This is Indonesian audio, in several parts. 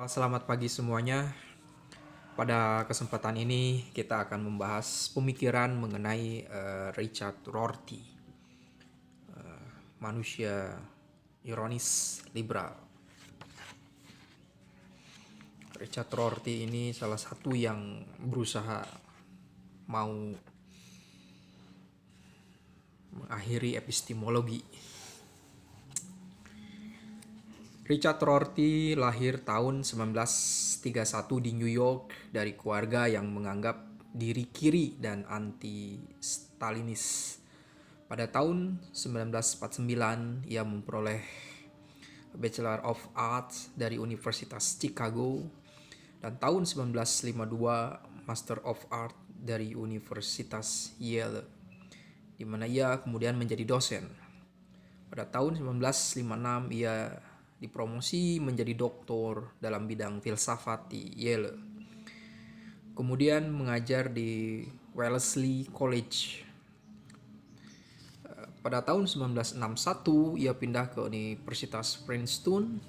Selamat pagi semuanya. Pada kesempatan ini kita akan membahas pemikiran mengenai Richard Rorty, manusia ironis liberal. Richard Rorty ini salah satu yang berusaha mau mengakhiri epistemologi. Richard Rorty lahir tahun 1931 di New York dari keluarga yang menganggap diri kiri dan anti-Stalinis. Pada tahun 1949, ia memperoleh Bachelor of Arts dari Universitas Chicago dan tahun 1952 Master of Art dari Universitas Yale, di mana ia kemudian menjadi dosen. Pada tahun 1956 ia dipromosi menjadi doktor dalam bidang filsafat di Yale. Kemudian mengajar di Wellesley College. Pada tahun 1961 ia pindah ke Universitas Princeton.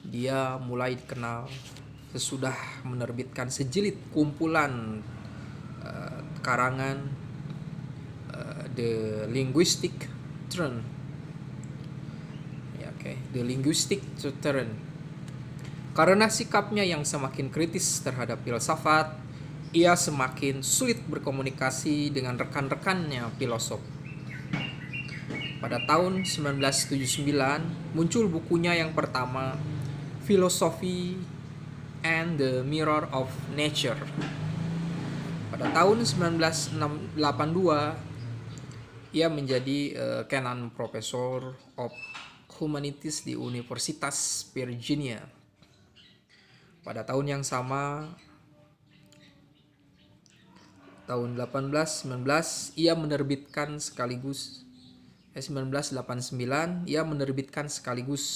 Dia mulai dikenal sesudah menerbitkan sejilid kumpulan karangan The Linguistic Turn. The Linguistic Turn. Karena sikapnya yang semakin kritis terhadap filsafat, ia semakin sulit berkomunikasi dengan rekan-rekannya filosof. Pada tahun 1979 muncul bukunya yang pertama, Philosophy and the Mirror of Nature. Pada tahun 1982 ia menjadi Kenan Professor of Humanities di Universitas Virginia. Pada tahun yang sama, tahun 1819 ia menerbitkan sekaligus 1989 ia menerbitkan sekaligus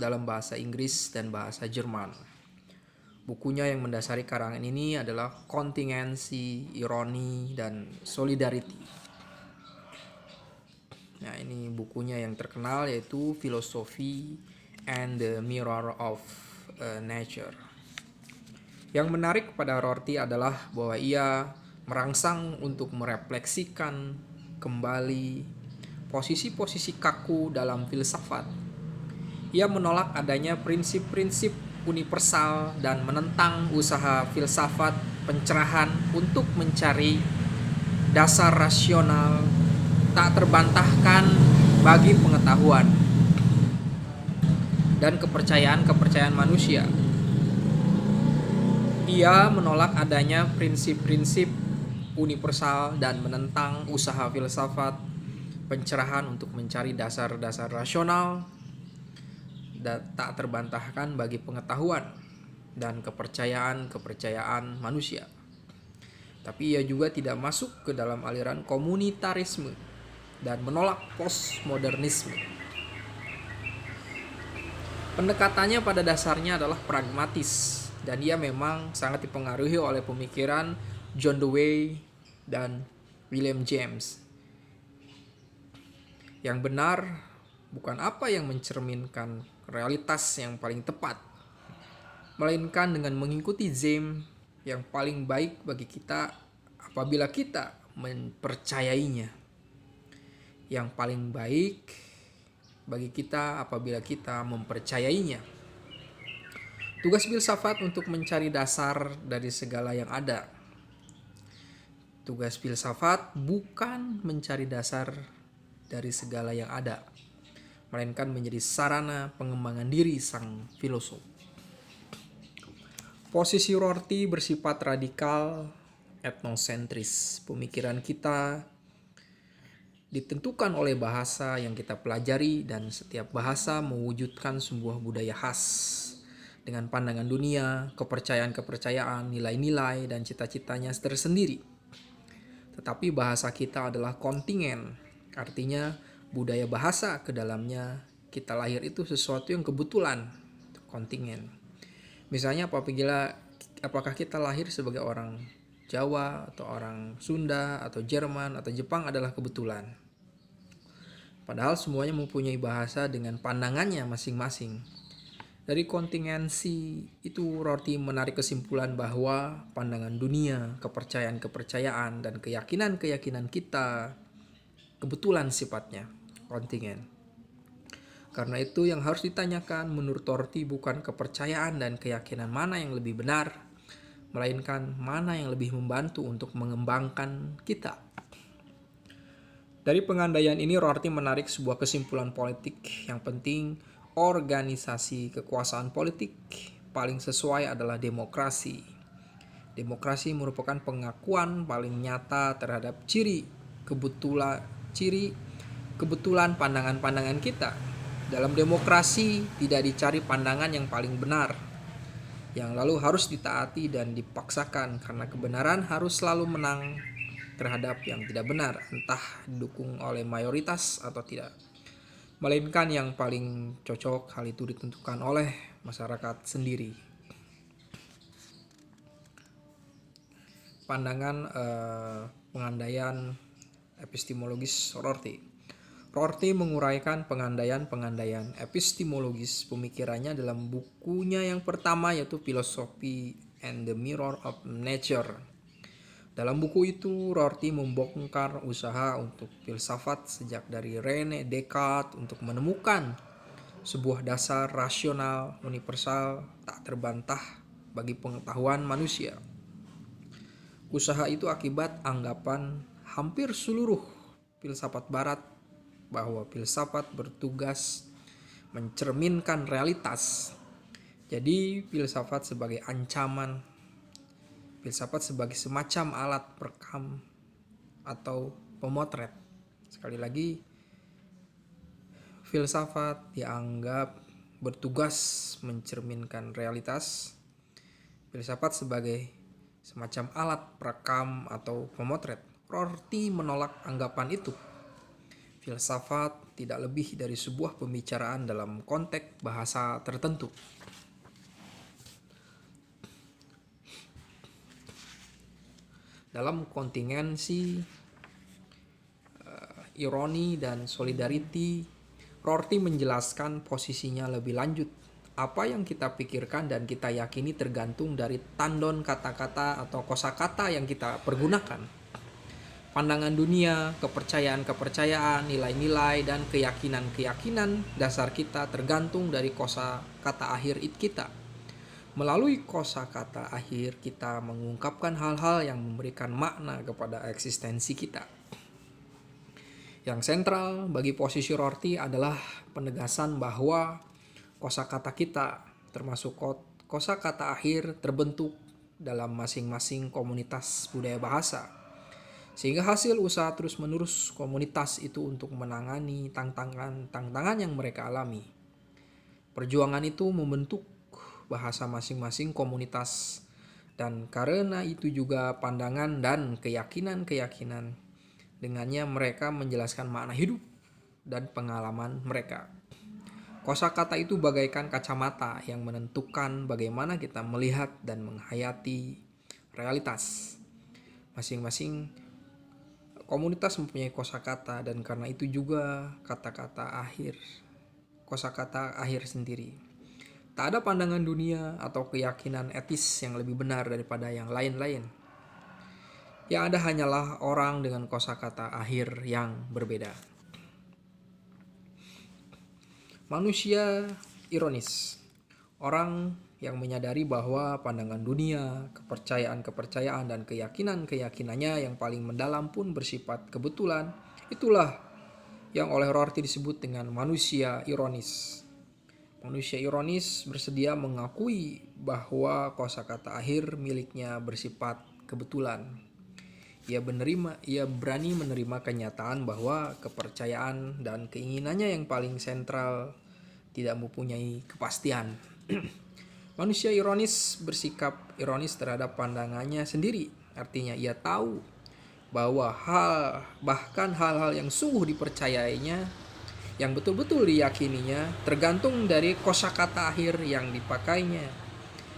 dalam bahasa Inggris dan bahasa Jerman. Bukunya yang mendasari karangan ini adalah Kontingensi, Ironi, dan Solidarity. Nah, ini bukunya yang terkenal yaitu Philosophy and the Mirror of Nature. Yang menarik pada Rorty adalah bahwa ia merangsang untuk merefleksikan kembali posisi-posisi kaku dalam filsafat. Ia menolak adanya prinsip-prinsip universal dan menentang usaha filsafat pencerahan untuk mencari dasar rasional tak terbantahkan bagi pengetahuan dan kepercayaan manusia. Ia menolak adanya prinsip-prinsip universal dan menentang usaha filsafat pencerahan untuk mencari dasar-dasar rasional dan tak terbantahkan bagi pengetahuan dan kepercayaan manusia. Tapi ia juga tidak masuk ke dalam aliran komunitarisme dan menolak postmodernisme. Pendekatannya pada dasarnya adalah pragmatis, dan ia memang sangat dipengaruhi oleh pemikiran John Dewey dan William James. Yang benar bukan apa yang mencerminkan realitas yang paling tepat, melainkan dengan mengikuti James yang paling baik bagi kita apabila kita mempercayainya. Yang paling baik bagi kita apabila kita mempercayainya. Tugas filsafat untuk mencari dasar dari segala yang ada. Tugas filsafat bukan mencari dasar dari segala yang ada, melainkan menjadi sarana pengembangan diri sang filosof. Posisi Rorty bersifat radikal, etnosentris. Pemikiran kita ditentukan oleh bahasa yang kita pelajari, dan setiap bahasa mewujudkan sebuah budaya khas dengan pandangan dunia, kepercayaan-kepercayaan, nilai-nilai, dan cita-citanya tersendiri. Tetapi bahasa kita adalah kontingen, artinya budaya bahasa ke dalamnya kita lahir itu sesuatu yang kebetulan, kontingen. Misalnya apakah kita lahir sebagai orang Jawa atau orang Sunda atau Jerman atau Jepang adalah kebetulan. Padahal semuanya mempunyai bahasa dengan pandangannya masing-masing. Dari kontingensi itu Rorty menarik kesimpulan bahwa pandangan dunia, kepercayaan-kepercayaan, dan keyakinan-keyakinan kita kebetulan sifatnya, kontingen. Karena itu yang harus ditanyakan menurut Rorty bukan kepercayaan dan keyakinan mana yang lebih benar, melainkan mana yang lebih membantu untuk mengembangkan kita. Dari pengandaian ini Rorty menarik sebuah kesimpulan politik yang penting. Organisasi kekuasaan politik paling sesuai adalah demokrasi. Demokrasi merupakan pengakuan paling nyata terhadap ciri kebetulan pandangan-pandangan kita. Dalam demokrasi tidak dicari pandangan yang paling benar, yang lalu harus ditaati dan dipaksakan karena kebenaran harus selalu menang terhadap yang tidak benar, entah didukung oleh mayoritas atau tidak. Melainkan yang paling cocok hal itu ditentukan oleh masyarakat sendiri. Pandangan pengandaian epistemologis Rorty. Rorty menguraikan pengandaian epistemologis pemikirannya dalam bukunya yang pertama yaitu Philosophy and the Mirror of Nature. Dalam buku itu, Rorty membongkar usaha untuk filsafat sejak dari René Descartes untuk menemukan sebuah dasar rasional universal tak terbantah bagi pengetahuan manusia. Usaha itu akibat anggapan hampir seluruh filsafat barat bahwa filsafat bertugas mencerminkan realitas. Jadi filsafat sebagai ancaman, filsafat sebagai semacam alat perekam atau pemotret. Sekali lagi, filsafat dianggap bertugas mencerminkan realitas. Filsafat sebagai semacam alat perekam atau pemotret. Rorty menolak anggapan itu. Filsafat tidak lebih dari sebuah pembicaraan dalam konteks bahasa tertentu. Dalam kontingensi, ironi, dan solidarity, Rorty menjelaskan posisinya lebih lanjut. Apa yang kita pikirkan dan kita yakini tergantung dari tandon kata-kata atau kosakata yang kita pergunakan. Pandangan dunia, kepercayaan-kepercayaan, nilai-nilai, dan keyakinan-keyakinan dasar kita tergantung dari kosakata akhir kita. Melalui kosakata akhir kita mengungkapkan hal-hal yang memberikan makna kepada eksistensi kita. Yang sentral bagi posisi Rorty adalah penegasan bahwa kosakata kita, termasuk kosakata akhir, terbentuk dalam masing-masing komunitas budaya bahasa. Sehingga hasil usaha terus-menerus komunitas itu untuk menangani tantangan yang mereka alami. Perjuangan itu membentuk bahasa masing-masing komunitas, dan karena itu juga pandangan dan keyakinan-keyakinan dengannya mereka menjelaskan makna hidup dan pengalaman mereka. Kosakata itu bagaikan kacamata yang menentukan bagaimana kita melihat dan menghayati realitas. Masing-masing komunitas mempunyai kosakata, dan karena itu juga kosakata akhir sendiri. Tak ada pandangan dunia atau keyakinan etis yang lebih benar daripada yang lain-lain. Yang ada hanyalah orang dengan kosakata akhir yang berbeda. Manusia ironis. Orang yang menyadari bahwa pandangan dunia, kepercayaan-kepercayaan, dan keyakinan-keyakinannya yang paling mendalam pun bersifat kebetulan. Itulah yang oleh Rorty disebut dengan manusia ironis. Manusia ironis bersedia mengakui bahwa kosakata akhir miliknya bersifat kebetulan. Ia berani menerima kenyataan bahwa kepercayaan dan keinginannya yang paling sentral tidak mempunyai kepastian. Manusia ironis bersikap ironis terhadap pandangannya sendiri. Artinya ia tahu bahwa bahkan hal-hal yang sungguh dipercayainya, yang betul-betul diyakininya, tergantung dari kosakata akhir yang dipakainya,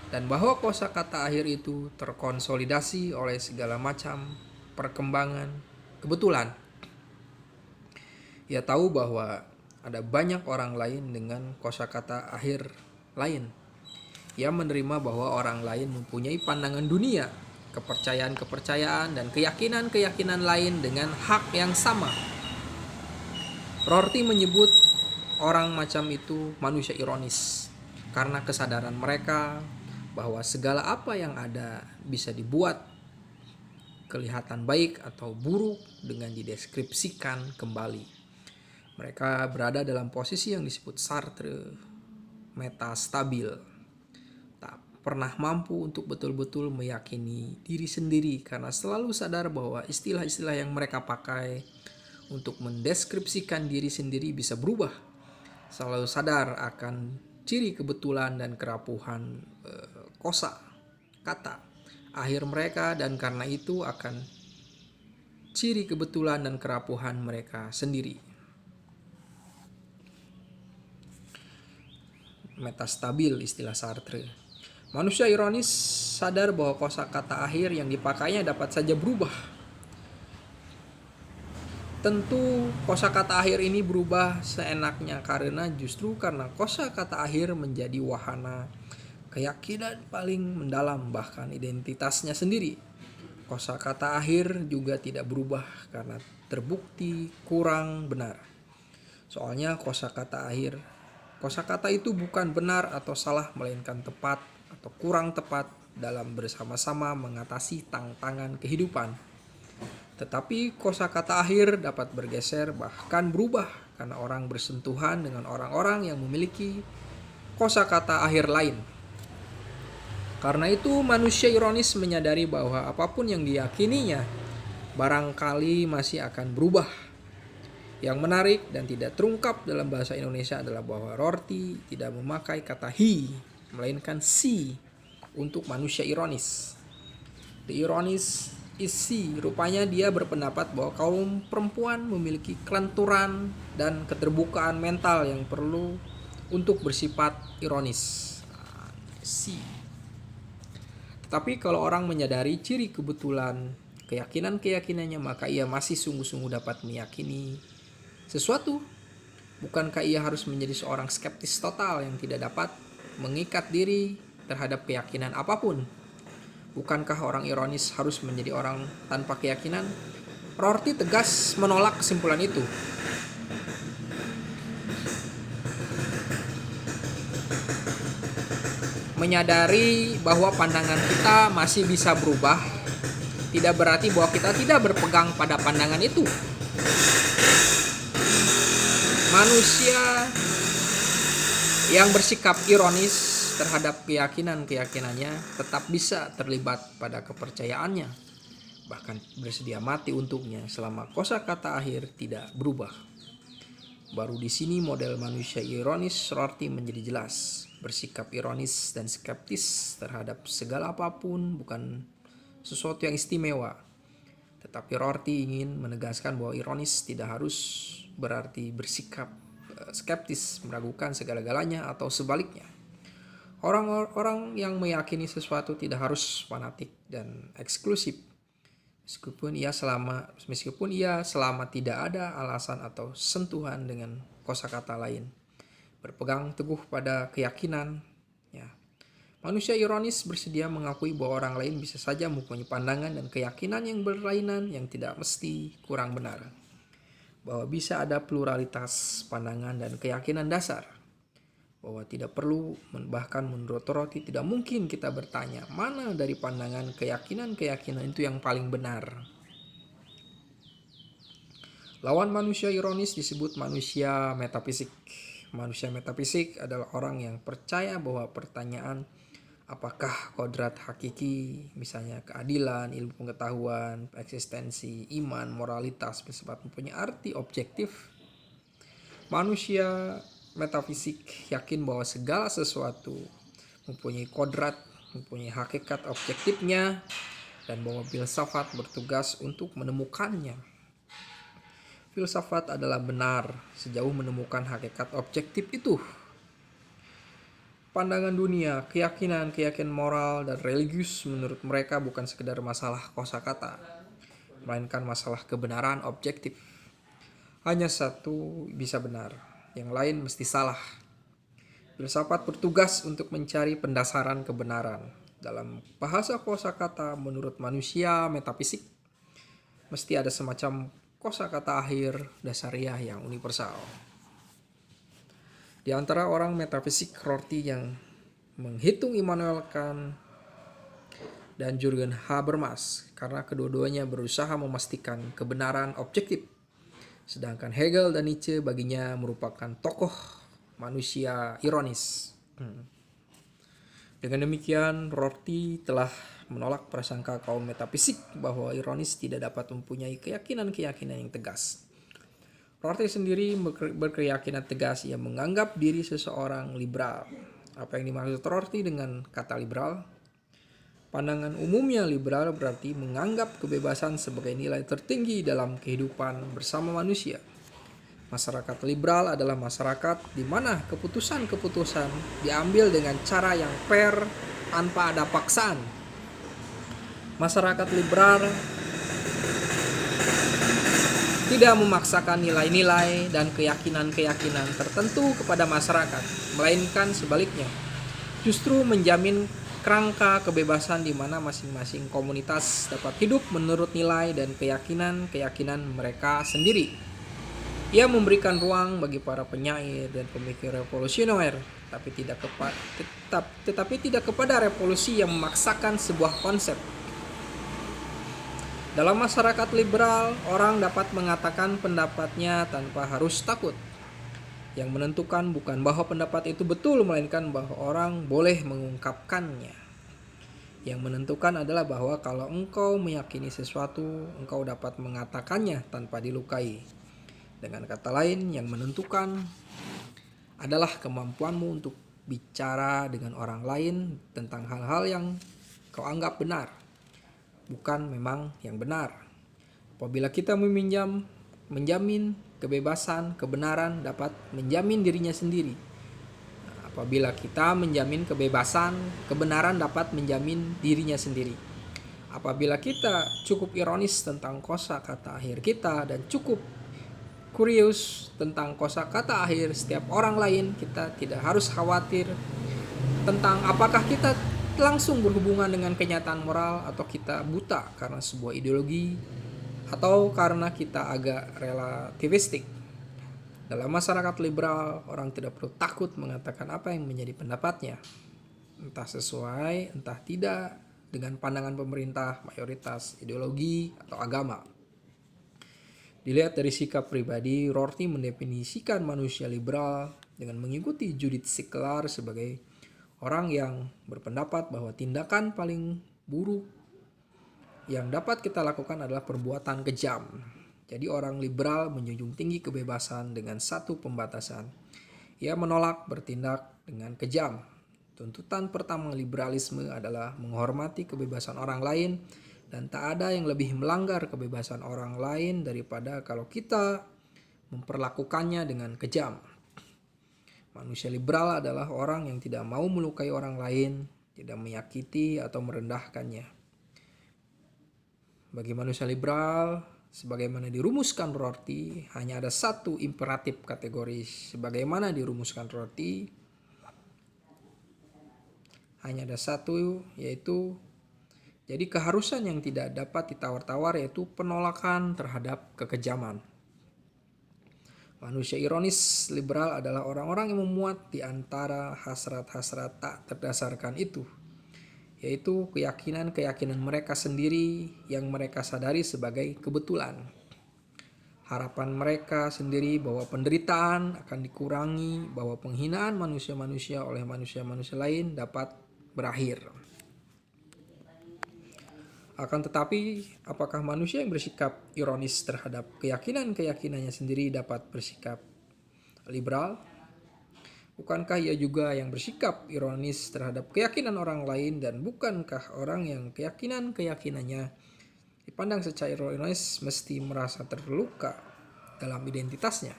dan bahwa kosakata akhir itu terkonsolidasi oleh segala macam perkembangan kebetulan. Ia tahu bahwa ada banyak orang lain dengan kosakata akhir lain. Ia menerima bahwa orang lain mempunyai pandangan dunia, kepercayaan-kepercayaan, dan keyakinan-keyakinan lain dengan hak yang sama. Rorty menyebut orang macam itu manusia ironis, karena kesadaran mereka bahwa segala apa yang ada bisa dibuat kelihatan baik atau buruk dengan dideskripsikan kembali. Mereka berada dalam posisi yang disebut Sartre metastabil, tak pernah mampu untuk betul-betul meyakini diri sendiri karena selalu sadar bahwa istilah-istilah yang mereka pakai untuk mendeskripsikan diri sendiri bisa berubah. Selalu sadar akan ciri kebetulan dan kerapuhan kosa kata akhir mereka, dan karena itu akan ciri kebetulan dan kerapuhan mereka sendiri. Metastabil istilah Sartre. Manusia ironis sadar bahwa kosakata akhir yang dipakainya dapat saja berubah. Tentu kosakata akhir ini berubah seenaknya karena kosakata akhir menjadi wahana keyakinan paling mendalam, bahkan identitasnya sendiri. Kosakata akhir juga tidak berubah karena terbukti kurang benar. Soalnya kosakata itu bukan benar atau salah, melainkan tepat atau kurang tepat dalam bersama-sama mengatasi tantangan kehidupan. Tetapi kosakata akhir dapat bergeser bahkan berubah karena orang bersentuhan dengan orang-orang yang memiliki kosakata akhir lain. Karena itu manusia ironis menyadari bahwa apapun yang diyakininya barangkali masih akan berubah. Yang menarik dan tidak terungkap dalam bahasa Indonesia adalah bahwa Rorty tidak memakai kata he, melainkan she untuk manusia ironis. The ironis is she. Rupanya dia berpendapat bahwa kaum perempuan memiliki kelenturan dan keterbukaan mental yang perlu untuk bersifat ironis. She. Tetapi kalau orang menyadari ciri kebetulan keyakinan-keyakinannya, maka ia masih sungguh-sungguh dapat meyakini sesuatu. Bukankah ia harus menjadi seorang skeptis total yang tidak dapat mengikat diri terhadap keyakinan apapun? Bukankah orang ironis harus menjadi orang tanpa keyakinan? Rorty tegas menolak kesimpulan itu. Menyadari bahwa pandangan kita masih bisa berubah tidak berarti bahwa kita tidak berpegang pada pandangan itu. Manusia yang bersikap ironis terhadap keyakinan-keyakinannya tetap bisa terlibat pada kepercayaannya, bahkan bersedia mati untuknya selama kosakata akhir tidak berubah. Baru di sini model manusia ironis Rorty menjadi jelas. Bersikap ironis dan skeptis terhadap segala apapun bukan sesuatu yang istimewa. Tetapi Rorty ingin menegaskan bahwa ironis tidak harus berarti bersikap skeptis, meragukan segala-galanya, atau sebaliknya. Orang-orang yang meyakini sesuatu tidak harus fanatik dan eksklusif. Meskipun ia selama tidak ada alasan atau sentuhan dengan kosakata lain. Berpegang teguh pada keyakinan. Ya. Manusia ironis bersedia mengakui bahwa orang lain bisa saja mempunyai pandangan dan keyakinan yang berlainan yang tidak mesti kurang benar. Bahwa bisa ada pluralitas pandangan dan keyakinan dasar. Bahwa tidak perlu, bahkan menurut Rorty tidak mungkin kita bertanya mana dari pandangan keyakinan-keyakinan itu yang paling benar. Lawan manusia ironis disebut manusia metafisik. Manusia metafisik adalah orang yang percaya bahwa pertanyaan apakah kodrat hakiki, misalnya keadilan, ilmu pengetahuan, eksistensi, iman, moralitas bersifat mempunyai arti objektif. Manusia metafisik yakin bahwa segala sesuatu mempunyai kodrat, mempunyai hakikat objektifnya, dan bahwa filsafat bertugas untuk menemukannya. Filsafat adalah benar sejauh menemukan hakikat objektif itu. Pandangan dunia, keyakinan moral dan religius menurut mereka bukan sekedar masalah kosakata, melainkan masalah kebenaran objektif. Hanya satu bisa benar, yang lain mesti salah. Filsafat bertugas untuk mencari pendasaran kebenaran. Dalam bahasa kosakata menurut manusia metafisik, mesti ada semacam kosakata akhir dasariah yang universal. Di antara orang metafisik Rorty yang menghitung Immanuel Kant dan Jürgen Habermas karena kedua-duanya berusaha memastikan kebenaran objektif. Sedangkan Hegel dan Nietzsche baginya merupakan tokoh manusia ironis. Dengan demikian, Rorty telah menolak prasangka kaum metafisik bahwa ironis tidak dapat mempunyai keyakinan-keyakinan yang tegas. Rorty sendiri berkeyakinan tegas. Ia menganggap diri seseorang liberal. Apa yang dimaksud Rorty dengan kata liberal? Pandangan umumnya liberal berarti menganggap kebebasan sebagai nilai tertinggi dalam kehidupan bersama manusia. Masyarakat liberal adalah masyarakat di mana keputusan-keputusan diambil dengan cara yang fair tanpa ada paksaan. Masyarakat liberal tidak memaksakan nilai-nilai dan keyakinan-keyakinan tertentu kepada masyarakat, melainkan sebaliknya. Justru menjamin kerangka kebebasan di mana masing-masing komunitas dapat hidup menurut nilai dan keyakinan-keyakinan mereka sendiri. Ia memberikan ruang bagi para penyair dan pemikir revolusioner, tetapi tidak kepada revolusi yang memaksakan sebuah konsep. Dalam masyarakat liberal, orang dapat mengatakan pendapatnya tanpa harus takut. Yang menentukan bukan bahwa pendapat itu betul, melainkan bahwa orang boleh mengungkapkannya. Yang menentukan adalah bahwa kalau engkau meyakini sesuatu, engkau dapat mengatakannya tanpa dilukai. Dengan kata lain, yang menentukan adalah kemampuanmu untuk bicara dengan orang lain tentang hal-hal yang kau anggap benar, bukan memang yang benar. Apabila kita menjamin kebebasan, kebenaran dapat menjamin dirinya sendiri. Apabila kita menjamin kebebasan, kebenaran dapat menjamin dirinya sendiri. Apabila kita cukup ironis tentang kosakata akhir kita dan cukup kurius tentang kosakata akhir setiap orang lain, kita tidak harus khawatir tentang apakah kita langsung berhubungan dengan kenyataan moral atau kita buta karena sebuah ideologi atau karena kita agak relativistik. Dalam masyarakat liberal, orang tidak perlu takut mengatakan apa yang menjadi pendapatnya, entah sesuai, entah tidak dengan pandangan pemerintah, mayoritas, ideologi, atau agama. Dilihat dari sikap pribadi, Rorty mendefinisikan manusia liberal dengan mengikuti Judith Sickler sebagai orang yang berpendapat bahwa tindakan paling buruk yang dapat kita lakukan adalah perbuatan kejam. Jadi orang liberal menjunjung tinggi kebebasan dengan satu pembatasan. Ia menolak bertindak dengan kejam. Tuntutan pertama liberalisme adalah menghormati kebebasan orang lain dan tak ada yang lebih melanggar kebebasan orang lain daripada kalau kita memperlakukannya dengan kejam. Manusia liberal adalah orang yang tidak mau melukai orang lain, tidak menyakiti atau merendahkannya. Bagi manusia liberal, sebagaimana dirumuskan Rorty, hanya ada satu imperatif kategoris. Sebagaimana dirumuskan Rorty, hanya ada satu, yaitu jadi keharusan yang tidak dapat ditawar-tawar, yaitu penolakan terhadap kekejaman. Manusia ironis liberal adalah orang-orang yang memuat di antara hasrat-hasrat tak terdasarkan itu, yaitu keyakinan-keyakinan mereka sendiri yang mereka sadari sebagai kebetulan. Harapan mereka sendiri bahwa penderitaan akan dikurangi, bahwa penghinaan manusia-manusia oleh manusia-manusia lain dapat berakhir. Akan tetapi, apakah manusia yang bersikap ironis terhadap keyakinan-keyakinannya sendiri dapat bersikap liberal? Bukankah ia juga yang bersikap ironis terhadap keyakinan orang lain, dan bukankah orang yang keyakinan-keyakinannya dipandang secara ironis mesti merasa terluka dalam identitasnya?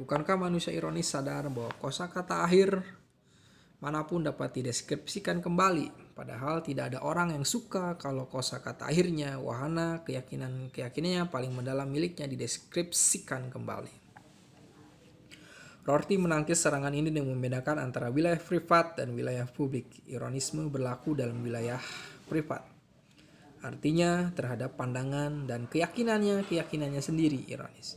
Bukankah manusia ironis sadar bahwa kosakata akhir manapun dapat dideskripsikan kembali, padahal tidak ada orang yang suka kalau kosakata akhirnya, wahana keyakinan-keyakinannya paling mendalam miliknya dideskripsikan kembali. Rorty menangkis serangan ini dengan membedakan antara wilayah privat dan wilayah publik. Ironisme berlaku dalam wilayah privat. Artinya terhadap pandangan dan keyakinannya sendiri ironis.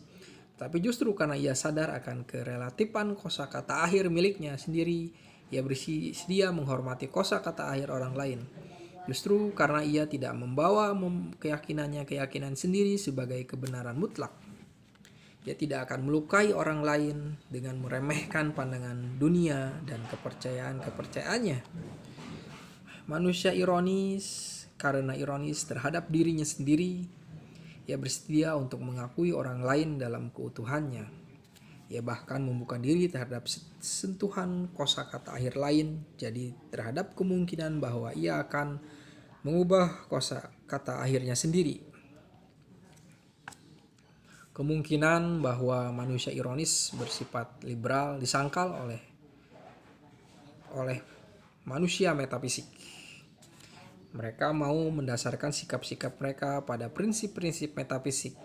Tapi justru karena ia sadar akan kerelatifan kosakata akhir miliknya sendiri, ia bersedia menghormati kosakata akhir orang lain. Justru karena ia tidak membawa keyakinan sendiri sebagai kebenaran mutlak. Ia tidak akan melukai orang lain dengan meremehkan pandangan dunia dan kepercayaannya. Manusia ironis karena ironis terhadap dirinya sendiri. Ia bersedia untuk mengakui orang lain dalam keutuhannya. Ia bahkan membuka diri terhadap sentuhan kosakata akhir lain, jadi terhadap kemungkinan bahwa ia akan mengubah kosakata akhirnya sendiri. Kemungkinan bahwa manusia ironis bersifat liberal disangkal oleh manusia metafisik. Mereka mau mendasarkan sikap-sikap mereka pada prinsip-prinsip metafisik.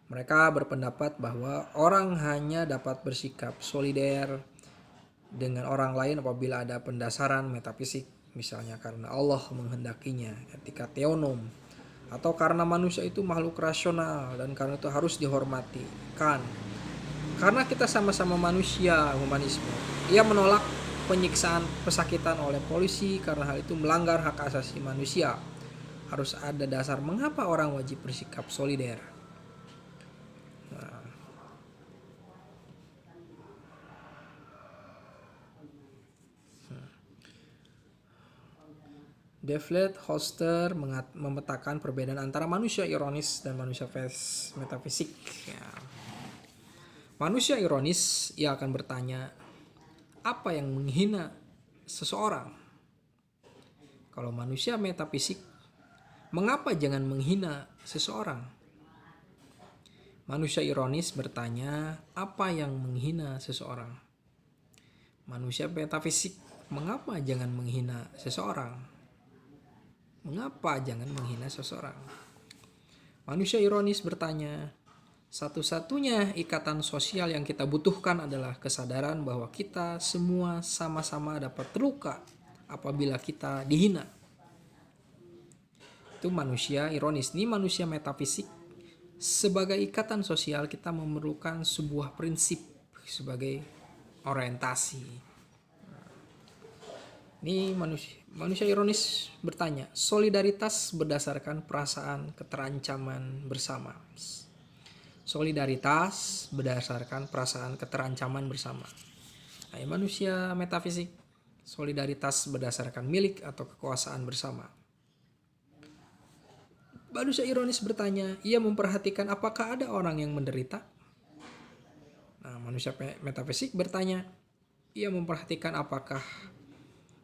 Mereka berpendapat bahwa orang hanya dapat bersikap solider dengan orang lain apabila ada pendasaran metafisik, misalnya karena Allah menghendakinya, etika teonom, atau karena manusia itu makhluk rasional dan karena itu harus dihormati. Karena kita sama-sama manusia, humanisme. Ia menolak penyiksaan pesakitan oleh polisi karena hal itu melanggar hak asasi manusia. Harus ada dasar mengapa orang wajib bersikap solider. Devlet Hoster memetakan perbedaan antara manusia ironis dan manusia metafisik. Ya. Manusia ironis, ia akan bertanya, apa yang menghina seseorang? Kalau manusia metafisik, mengapa jangan menghina seseorang? Manusia ironis bertanya, apa yang menghina seseorang? Manusia metafisik, mengapa jangan menghina seseorang? Mengapa jangan menghina seseorang? Manusia ironis bertanya, satu-satunya ikatan sosial yang kita butuhkan adalah kesadaran bahwa kita semua sama-sama dapat terluka apabila kita dihina. Itu manusia ironis. Ini manusia metafisik. Sebagai ikatan sosial kita memerlukan sebuah prinsip sebagai orientasi. Ini manusia ironis bertanya, solidaritas berdasarkan perasaan keterancaman bersama. Solidaritas berdasarkan perasaan keterancaman bersama. Nah, manusia metafisik, solidaritas berdasarkan milik atau kekuasaan bersama. Manusia ironis bertanya, ia memperhatikan apakah ada orang yang menderita? Nah, manusia metafisik bertanya, ia memperhatikan apakah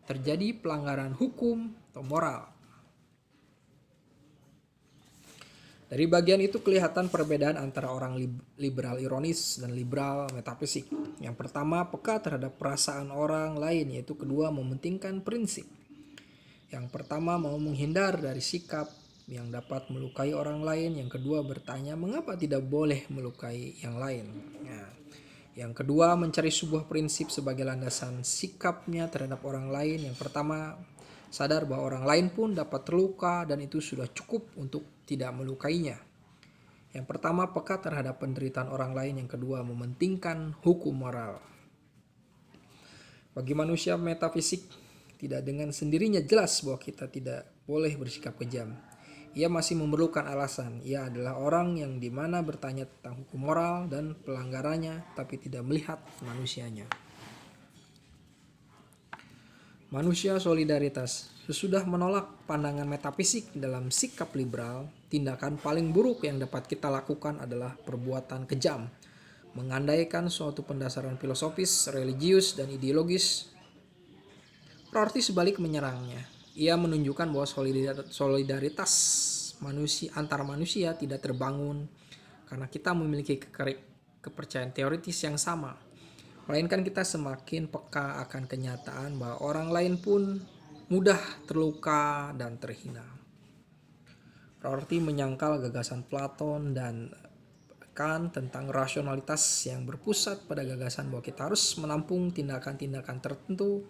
terjadi pelanggaran hukum atau moral. Dari bagian itu kelihatan perbedaan antara orang liberal ironis dan liberal metafisik. Yang pertama, peka terhadap perasaan orang lain, yaitu kedua, mementingkan prinsip. Yang pertama, mau menghindar dari sikap yang dapat melukai orang lain. Yang kedua, bertanya mengapa tidak boleh melukai yang lain. Nah, yang kedua, mencari sebuah prinsip sebagai landasan sikapnya terhadap orang lain. Yang pertama, sadar bahwa orang lain pun dapat terluka dan itu sudah cukup untuk tidak melukainya. Yang pertama, peka terhadap penderitaan orang lain. Yang kedua, mementingkan hukum moral. Bagi manusia metafisik, tidak dengan sendirinya jelas bahwa kita tidak boleh bersikap kejam. Ia masih memerlukan alasan. Ia adalah orang yang dimana bertanya tentang hukum moral dan pelanggarannya, tapi tidak melihat manusianya. Manusia solidaritas. Sesudah menolak pandangan metafisik dalam sikap liberal, tindakan paling buruk yang dapat kita lakukan adalah perbuatan kejam, mengandaikan suatu pendasaran filosofis, religius, dan ideologis. Rorty sebalik menyerangnya. Ia menunjukkan bahwa solidaritas antar manusia tidak terbangun karena kita memiliki kepercayaan teoritis yang sama, melainkan kita semakin peka akan kenyataan bahwa orang lain pun mudah terluka dan terhina. Rorty menyangkal gagasan Platon dan Kant tentang rasionalitas yang berpusat pada gagasan bahwa kita harus menampung tindakan-tindakan tertentu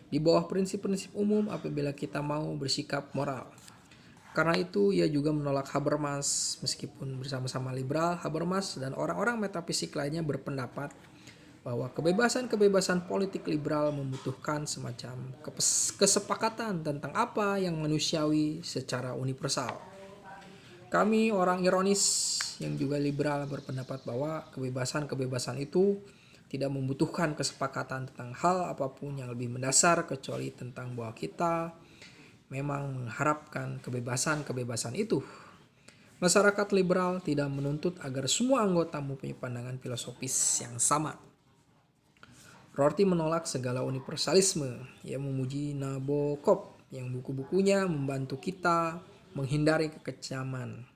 di bawah prinsip-prinsip umum apabila kita mau bersikap moral. Karena itu ia juga menolak Habermas. Meskipun bersama-sama liberal, Habermas dan orang-orang metafisik lainnya berpendapat bahwa kebebasan-kebebasan politik liberal membutuhkan semacam kesepakatan tentang apa yang manusiawi secara universal. Kami orang ironis yang juga liberal berpendapat bahwa kebebasan-kebebasan itu tidak membutuhkan kesepakatan tentang hal apapun yang lebih mendasar kecuali tentang bahwa kita memang mengharapkan kebebasan-kebebasan itu. Masyarakat liberal tidak menuntut agar semua anggota mempunyai pandangan filosofis yang sama. Rorty menolak segala universalisme. Ia memuji Nabokov yang buku-bukunya membantu kita menghindari kekejaman.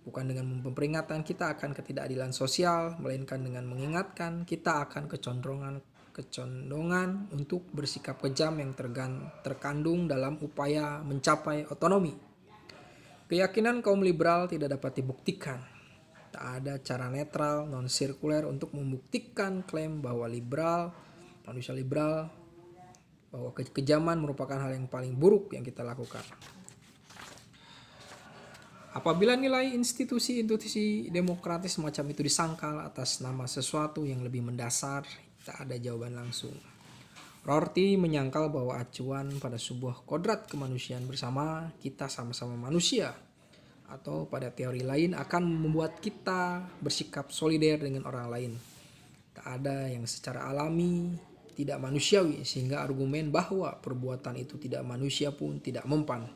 Bukan dengan memperingatan kita akan ketidakadilan sosial, melainkan dengan mengingatkan kita akan kecondongan untuk bersikap kejam yang terkandung dalam upaya mencapai otonomi. Keyakinan kaum liberal tidak dapat dibuktikan. Tak ada cara netral, non-sirkuler untuk membuktikan klaim bahwa manusia liberal, bahwa kekejaman merupakan hal yang paling buruk yang kita lakukan. Apabila nilai institusi-institusi demokratis semacam itu disangkal atas nama sesuatu yang lebih mendasar, tak ada jawaban langsung. Rorty menyangkal bahwa acuan pada sebuah kodrat kemanusiaan bersama, kita sama-sama manusia, atau pada teori lain akan membuat kita bersikap solider dengan orang lain. Tak ada yang secara alami tidak manusiawi, sehingga argumen bahwa perbuatan itu tidak manusia pun tidak mempan.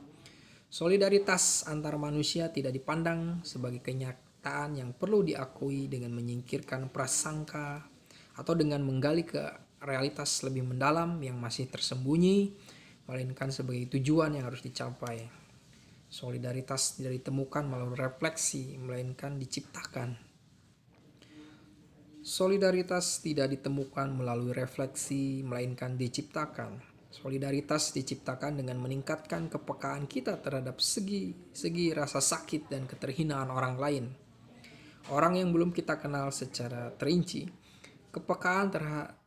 Solidaritas antar manusia tidak dipandang sebagai kenyataan yang perlu diakui dengan menyingkirkan prasangka atau dengan menggali ke realitas lebih mendalam yang masih tersembunyi, melainkan sebagai tujuan yang harus dicapai. Solidaritas tidak ditemukan melalui refleksi, melainkan diciptakan. Solidaritas tidak ditemukan melalui refleksi, melainkan diciptakan. Solidaritas diciptakan dengan meningkatkan kepekaan kita terhadap segi rasa sakit dan keterhinaan orang lain. Orang yang belum kita kenal secara terinci. Kepekaan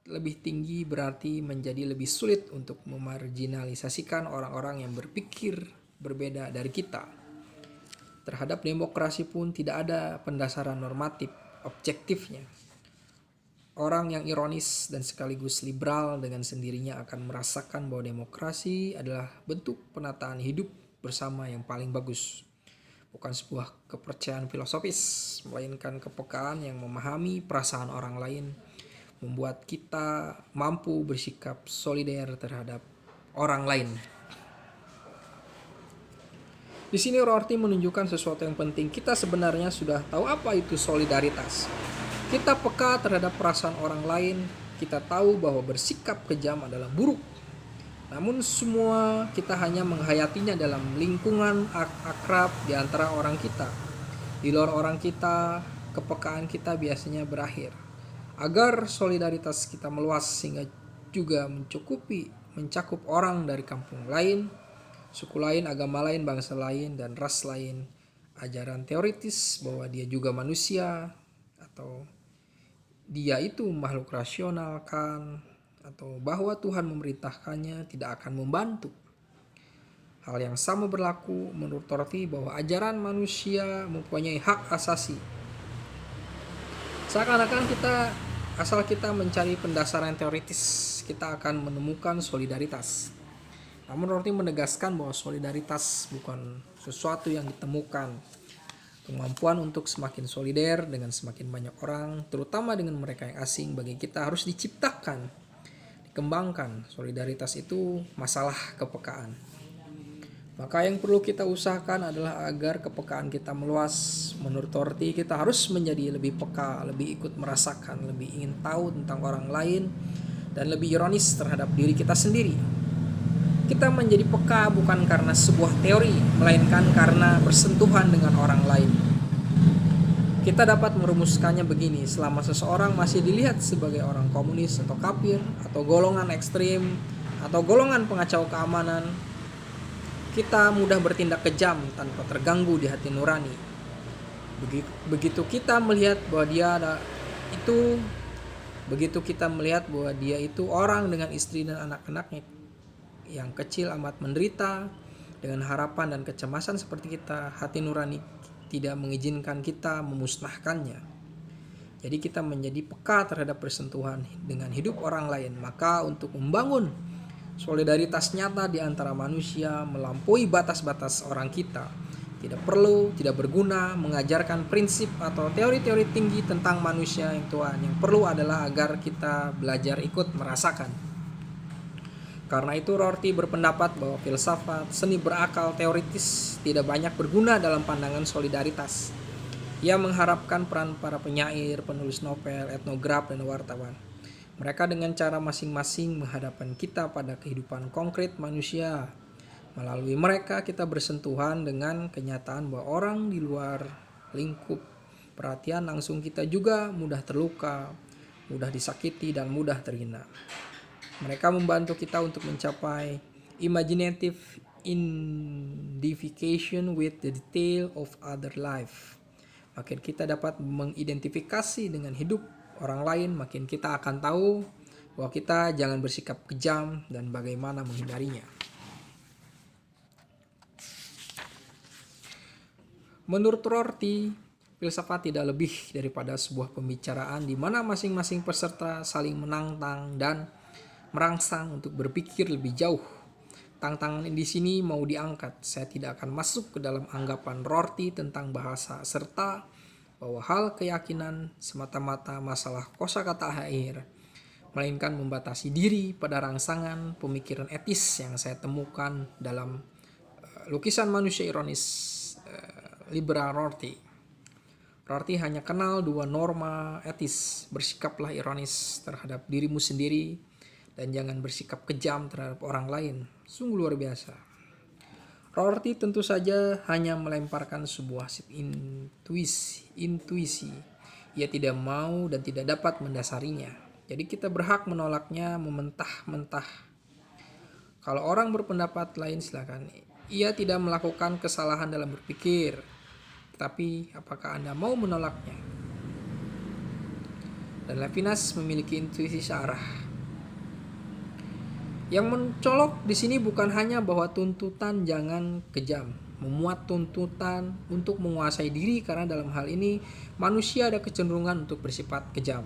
lebih tinggi berarti menjadi lebih sulit untuk memarginalisasikan orang-orang yang berpikir berbeda dari kita. Terhadap demokrasi pun tidak ada pendasaran normatif objektifnya. Orang yang ironis dan sekaligus liberal dengan sendirinya akan merasakan bahwa demokrasi adalah bentuk penataan hidup bersama yang paling bagus. Bukan sebuah kepercayaan filosofis, melainkan kepekaan yang memahami perasaan orang lain, membuat kita mampu bersikap solider terhadap orang lain. Di sini Rorty menunjukkan sesuatu yang penting. Kita sebenarnya sudah tahu apa itu solidaritas. Kita peka terhadap perasaan orang lain, kita tahu bahwa bersikap kejam adalah buruk. Namun semua kita hanya menghayatinya dalam lingkungan akrab di antara orang kita. Di luar orang kita, kepekaan kita biasanya berakhir. Agar solidaritas kita meluas sehingga juga mencakup orang dari kampung lain, suku lain, agama lain, bangsa lain, dan ras lain. Ajaran teoritis bahwa dia juga manusia atau dia itu makhluk rasional kan, atau bahwa Tuhan memerintahkannya tidak akan membantu. Hal yang sama berlaku menurut Rorty bahwa ajaran manusia mempunyai hak asasi. Seakan-akan asal kita mencari pendasaran teoritis, kita akan menemukan solidaritas. Namun Rorty menegaskan bahwa solidaritas bukan sesuatu yang ditemukan. Kemampuan untuk semakin solider dengan semakin banyak orang, terutama dengan mereka yang asing, bagi kita harus diciptakan, dikembangkan. Solidaritas itu masalah kepekaan. Maka yang perlu kita usahakan adalah agar kepekaan kita meluas. Menurut Rorty, kita harus menjadi lebih peka, lebih ikut merasakan, lebih ingin tahu tentang orang lain, dan lebih ironis terhadap diri kita sendiri. Kita menjadi peka bukan karena sebuah teori, melainkan karena bersentuhan dengan orang lain. Kita dapat merumuskannya begini: selama seseorang masih dilihat sebagai orang komunis atau kafir, atau golongan ekstrim, atau golongan pengacau keamanan, kita mudah bertindak kejam tanpa terganggu di hati nurani. Begitu kita melihat bahwa itu begitu kita melihat bahwa dia itu orang dengan istri dan anak-anaknya yang kecil amat menderita dengan harapan dan kecemasan seperti kita, hati nurani tidak mengizinkan kita memusnahkannya. Jadi kita menjadi peka terhadap bersentuhan dengan hidup orang lain. Maka untuk membangun solidaritas nyata di antara manusia melampaui batas-batas orang kita, tidak berguna mengajarkan prinsip atau teori-teori tinggi tentang manusia yang Tuhan. Yang perlu adalah agar kita belajar ikut merasakan. Karena itu Rorty berpendapat bahwa filsafat, seni berakal, teoritis tidak banyak berguna dalam pandangan solidaritas. Ia mengharapkan peran para penyair, penulis novel, etnograf, dan wartawan. Mereka dengan cara masing-masing menghadapkan kita pada kehidupan konkret manusia. Melalui mereka kita bersentuhan dengan kenyataan bahwa orang di luar lingkup perhatian langsung kita juga mudah terluka, mudah disakiti, dan mudah terhina. Mereka membantu kita untuk mencapai imaginative identification with the detail of other life. Makin kita dapat mengidentifikasi dengan hidup orang lain, makin kita akan tahu bahwa kita jangan bersikap kejam dan bagaimana menghindarinya. Menurut Rorty, filsafat tidak lebih daripada sebuah pembicaraan di mana masing-masing peserta saling menantang dan merangsang untuk berpikir lebih jauh. Tantangan di sini mau diangkat. Saya tidak akan masuk ke dalam anggapan Rorty tentang bahasa serta bahwa hal keyakinan semata-mata masalah kosakata akhir, melainkan membatasi diri pada rangsangan pemikiran etis yang saya temukan dalam lukisan manusia ironis liberal Rorty. Rorty hanya kenal dua norma etis: bersikaplah ironis terhadap dirimu sendiri dan jangan bersikap kejam terhadap orang lain. Sungguh luar biasa. Rorty tentu saja hanya melemparkan sebuah intuisi. Ia tidak mau dan tidak dapat mendasarinya. Jadi kita berhak menolaknya mentah-mentah. Kalau orang berpendapat lain silakan. Ia tidak melakukan kesalahan dalam berpikir. Tapi apakah Anda mau menolaknya? Dan Levinas memiliki intuisi searah. Yang mencolok di sini bukan hanya bahwa tuntutan jangan kejam, memuat tuntutan untuk menguasai diri karena dalam hal ini manusia ada kecenderungan untuk bersifat kejam,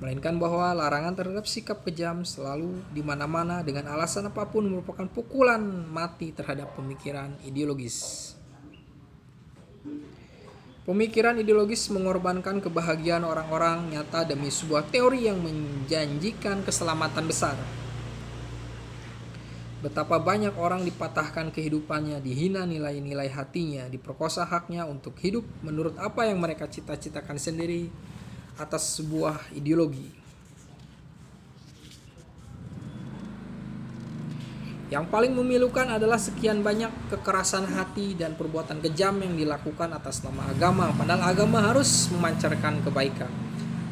melainkan bahwa larangan terhadap sikap kejam selalu di mana-mana dengan alasan apapun merupakan pukulan mati terhadap pemikiran ideologis. Pemikiran ideologis mengorbankan kebahagiaan orang-orang nyata demi sebuah teori yang menjanjikan keselamatan besar. Betapa banyak orang dipatahkan kehidupannya, dihina nilai-nilai hatinya, diperkosa haknya untuk hidup menurut apa yang mereka cita-citakan sendiri atas sebuah ideologi. Yang paling memilukan adalah sekian banyak kekerasan hati dan perbuatan kejam yang dilakukan atas nama agama, padahal agama harus memancarkan kebaikan.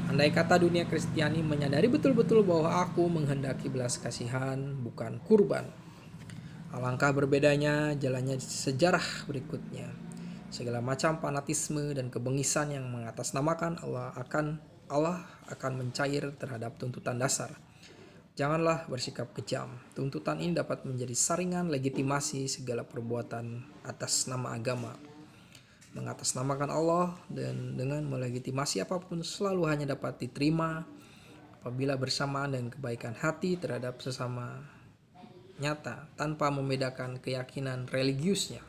Andai kata dunia Kristiani menyadari betul-betul bahwa aku menghendaki belas kasihan, bukan kurban. Alangkah berbedanya jalannya sejarah berikutnya. Segala macam fanatisme dan kebengisan yang mengatasnamakan Allah akan mencair terhadap tuntutan dasar. Janganlah bersikap kejam. Tuntutan ini dapat menjadi saringan legitimasi segala perbuatan atas nama agama. Mengatasnamakan Allah dan dengan melegitimasi apapun selalu hanya dapat diterima apabila bersamaan dengan kebaikan hati terhadap sesama nyata tanpa membedakan keyakinan religiusnya.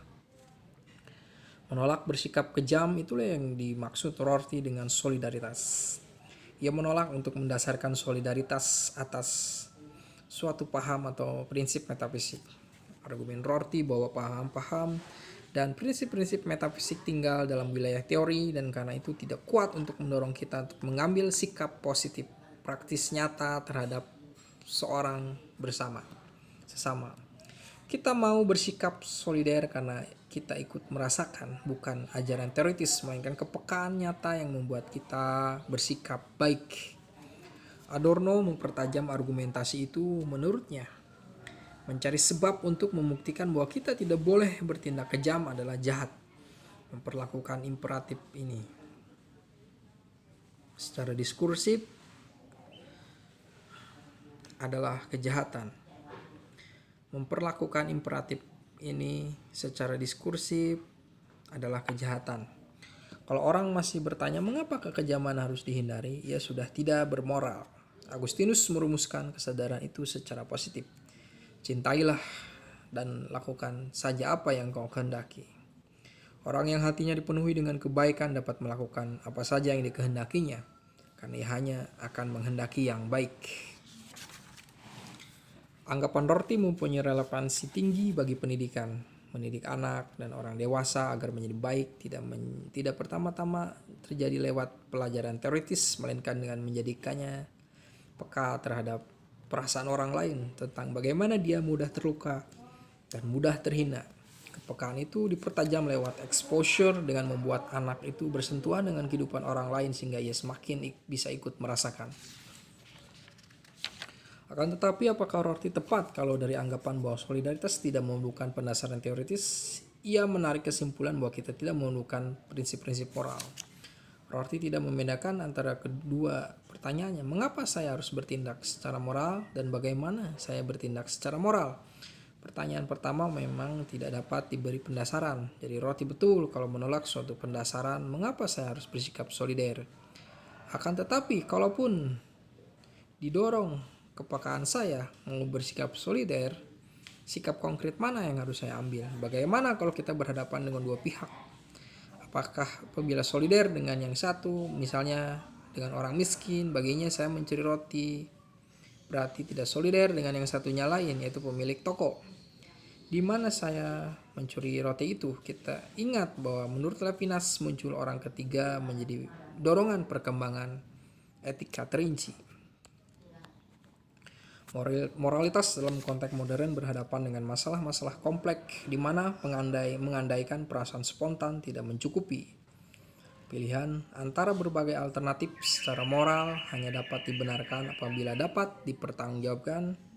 Menolak bersikap kejam itulah yang dimaksud Rorty dengan solidaritas. Ia menolak untuk mendasarkan solidaritas atas suatu paham atau prinsip metafisik. Argumen Rorty bahwa paham-paham dan prinsip-prinsip metafisik tinggal dalam wilayah teori dan karena itu tidak kuat untuk mendorong kita untuk mengambil sikap positif praktis nyata terhadap seorang sesama. Kita mau bersikap solider karena kita ikut merasakan, bukan ajaran teoritis, melainkan kepekaan nyata yang membuat kita bersikap baik. Adorno mempertajam argumentasi itu menurutnya. Mencari sebab untuk membuktikan bahwa kita tidak boleh bertindak kejam adalah jahat. Memperlakukan imperatif ini secara diskursif adalah kejahatan. Memperlakukan imperatif ini secara diskursif adalah kejahatan. Kalau orang masih bertanya mengapa kekejaman harus dihindari, ia sudah tidak bermoral. Agustinus merumuskan kesadaran itu secara positif. Cintailah dan lakukan saja apa yang kau kehendaki. Orang yang hatinya dipenuhi dengan kebaikan dapat melakukan apa saja yang dikehendakinya, karena ia hanya akan menghendaki yang baik. Anggapan Rorty mempunyai relevansi tinggi bagi pendidikan. Mendidik anak dan orang dewasa agar menjadi baik tidak pertama-tama terjadi lewat pelajaran teoritis, melainkan dengan menjadikannya peka terhadap perasaan orang lain tentang bagaimana dia mudah terluka dan mudah terhina. Kepekaan itu dipertajam lewat exposure dengan membuat anak itu bersentuhan dengan kehidupan orang lain sehingga ia semakin bisa ikut merasakan. Akan tetapi apakah Rorty tepat kalau dari anggapan bahwa solidaritas tidak memerlukan pendasaran teoritis, ia menarik kesimpulan bahwa kita tidak memerlukan prinsip-prinsip moral. Rorty tidak membedakan antara kedua pertanyaannya, mengapa saya harus bertindak secara moral dan bagaimana saya bertindak secara moral. Pertanyaan pertama memang tidak dapat diberi pendasaran. Jadi Rorty betul kalau menolak suatu pendasaran mengapa saya harus bersikap solider. Akan tetapi kalaupun didorong kepekaan saya mau bersikap solider, sikap konkret mana yang harus saya ambil? Bagaimana kalau kita berhadapan dengan dua pihak? Apakah apabila solider dengan yang satu, misalnya dengan orang miskin, baginya saya mencuri roti, berarti tidak solider dengan yang satunya lain, yaitu pemilik toko. Di mana saya mencuri roti itu? Kita ingat bahwa menurut Levinas muncul orang ketiga menjadi dorongan perkembangan etika terinci. Moralitas dalam konteks modern berhadapan dengan masalah-masalah kompleks di mana mengandaikan perasaan spontan tidak mencukupi. Pilihan antara berbagai alternatif secara moral hanya dapat dibenarkan apabila dapat dipertanggungjawabkan,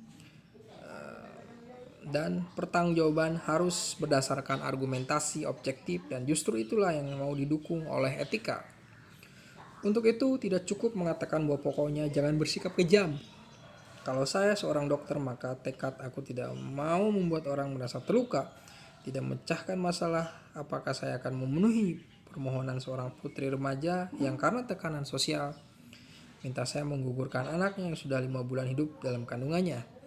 dan pertanggungjawaban harus berdasarkan argumentasi objektif, dan justru itulah yang mau didukung oleh etika. Untuk itu tidak cukup mengatakan bahwa pokoknya jangan bersikap kejam. Kalau saya seorang dokter, maka tekad aku tidak mau membuat orang merasa terluka, tidak memecahkan masalah. Apakah saya akan memenuhi permohonan seorang putri remaja yang karena tekanan sosial minta saya menggugurkan anaknya yang sudah 5 bulan hidup dalam kandungannya?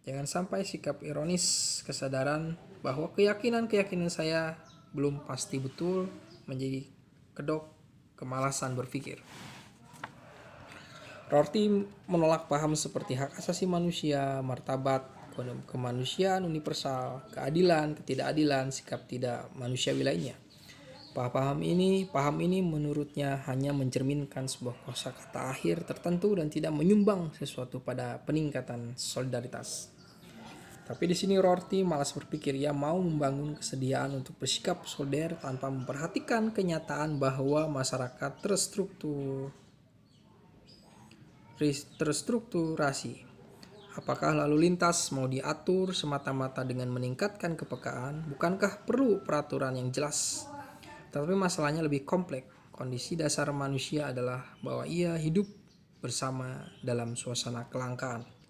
Jangan sampai sikap ironis kesadaran bahwa keyakinan saya belum pasti betul menjadi kedok kemalasan berpikir. Rorty menolak paham seperti hak asasi manusia, martabat, kemanusiaan universal, keadilan, ketidakadilan, sikap tidak manusiawi lainnya. Paham ini menurutnya hanya mencerminkan sebuah kosakata akhir tertentu dan tidak menyumbang sesuatu pada peningkatan solidaritas. Tapi di sini Rorty malas berpikir. Ia mau membangun kesediaan untuk bersikap solider tanpa memperhatikan kenyataan bahwa masyarakat terstrukturasi. Apakah lalu lintas mau diatur semata-mata dengan meningkatkan kepekaan? Bukankah perlu peraturan yang jelas? Tapi masalahnya lebih kompleks. Kondisi dasar manusia adalah bahwa ia hidup bersama dalam suasana kelangkaan.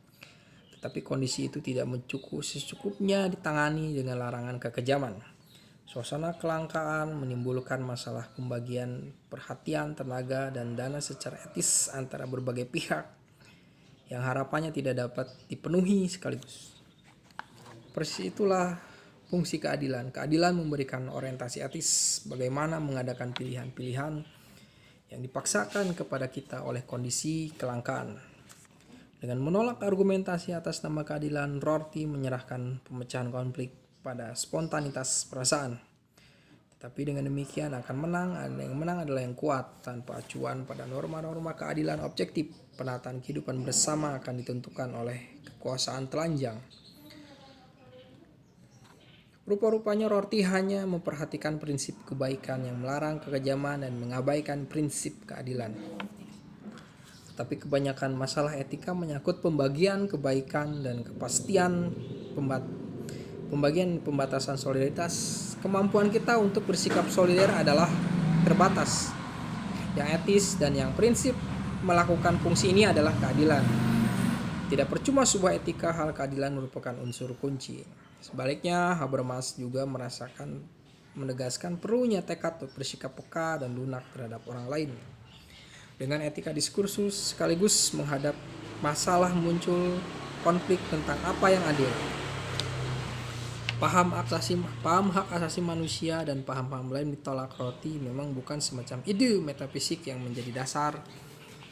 Tetapi kondisi itu tidak secukupnya ditangani dengan larangan kekejaman. Suasana kelangkaan menimbulkan masalah pembagian perhatian, tenaga, dan dana secara etis antara berbagai pihak yang harapannya tidak dapat dipenuhi sekaligus. Persis itulah fungsi keadilan. Keadilan memberikan orientasi etis, bagaimana mengadakan pilihan-pilihan yang dipaksakan kepada kita oleh kondisi kelangkaan. Dengan menolak argumentasi atas nama keadilan, Rorty menyerahkan pemecahan konflik pada spontanitas perasaan. Tetapi dengan demikian yang menang adalah yang kuat. Tanpa acuan pada norma-norma keadilan objektif, penataan kehidupan bersama akan ditentukan oleh kekuasaan telanjang. Rupa-rupanya Rorty hanya memperhatikan prinsip kebaikan yang melarang kekejaman dan mengabaikan prinsip keadilan. Tapi kebanyakan masalah etika menyangkut pembagian kebaikan dan kepastian pembagian pembatasan solidaritas, kemampuan kita untuk bersikap solider adalah terbatas. Yang etis dan yang prinsip melakukan fungsi ini adalah keadilan. Tidak percuma sebuah etika, hal keadilan merupakan unsur kunci. Sebaliknya, Habermas juga menegaskan perlunya tekad untuk bersikap peka dan lunak terhadap orang lain. Dengan etika diskursus sekaligus menghadap masalah muncul konflik tentang apa yang adil. Paham hak asasi manusia dan paham-paham lain ditolak Rorty memang bukan semacam ide metafisik yang menjadi dasar